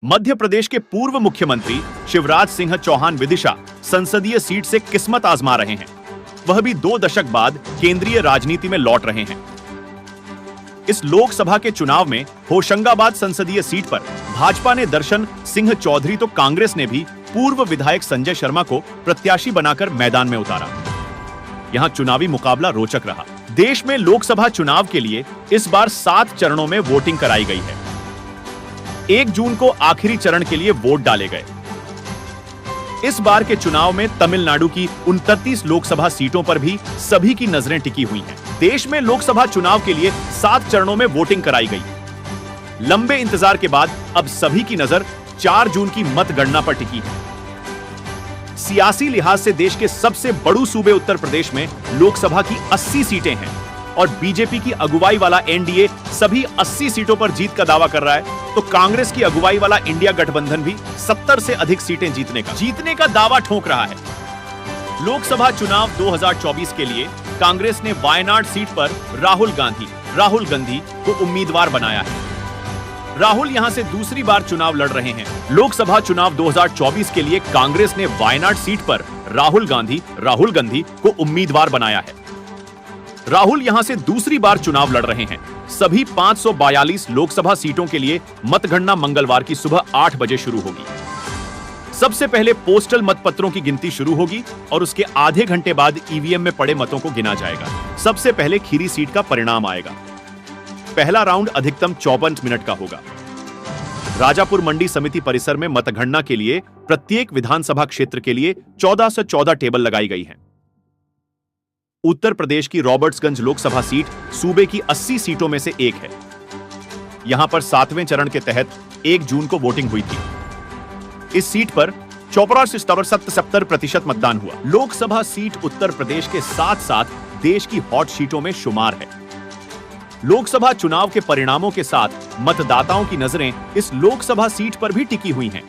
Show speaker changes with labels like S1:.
S1: मध्य प्रदेश के पूर्व मुख्यमंत्री शिवराज सिंह चौहान विदिशा संसदीय सीट से किस्मत आजमा रहे हैं। वह भी 2 दशक बाद केंद्रीय राजनीति में लौट रहे हैं। इस लोकसभा के चुनाव में होशंगाबाद संसदीय सीट पर भाजपा ने दर्शन सिंह चौधरी तो कांग्रेस ने भी पूर्व विधायक संजय शर्मा को प्रत्याशी बनाकर मैदान में उतारा। यहां चुनावी मुकाबला रोचक रहा। देश में लोकसभा चुनाव के लिए इस बार 7 चरणों में वोटिंग कराई गई है। 1 जून को आखिरी चरण के लिए वोट डाले गए। इस बार के चुनाव में तमिलनाडु की 29 लोकसभा सीटों पर भी सभी की नजरें टिकी हुई हैं। देश में लोकसभा चुनाव के लिए 7 चरणों में वोटिंग कराई गई। लंबे इंतजार के बाद अब सभी की नजर 4 जून की मतगणना पर टिकी है। सियासी लिहाज से देश के सबसे बड़े सूबे उत्तर प्रदेश में लोकसभा की 80 सीटें हैं और बीजेपी की अगुवाई वाला एनडीए सभी 80 सीटों पर जीत का दावा कर रहा है, तो कांग्रेस की अगुवाई वाला इंडिया गठबंधन भी 70 से अधिक सीटें जीतने का दावा ठोक रहा है। लोकसभा चुनाव 2024 के लिए कांग्रेस ने वायनाड सीट पर राहुल गांधी को उम्मीदवार बनाया है। राहुल यहां से दूसरी बार चुनाव लड़ रहे हैं। लोकसभा चुनाव 2024 के लिए कांग्रेस ने वायनाड सीट पर राहुल गांधी को उम्मीदवार बनाया है। राहुल यहां से दूसरी बार चुनाव लड़ रहे हैं। सभी 542 लोकसभा सीटों के लिए मतगणना मंगलवार की सुबह 8 बजे शुरू होगी। सबसे पहले पोस्टल मतपत्रों की गिनती शुरू होगी और उसके आधे घंटे बाद ईवीएम में पड़े मतों को गिना जाएगा। सबसे पहले खीरी सीट का परिणाम आएगा। पहला राउंड अधिकतम 54 मिनट का होगा। राजापुर मंडी समिति परिसर में मतगणना के लिए प्रत्येक विधानसभा क्षेत्र के लिए 14 से 14 टेबल लगाई गई हैं। उत्तर प्रदेश की रॉबर्ट्सगंज लोकसभा सीट सूबे की 80 सीटों में से एक है। यहां पर 7वें चरण के तहत 1 जून को वोटिंग हुई थी। इस सीट पर 74% मतदान हुआ। लोकसभा सीट उत्तर प्रदेश के साथ साथ देश की हॉट सीटों में शुमार है। लोकसभा चुनाव के परिणामों के साथ मतदाताओं की नजरें इस लोकसभा सीट पर भी टिकी हुई हैं।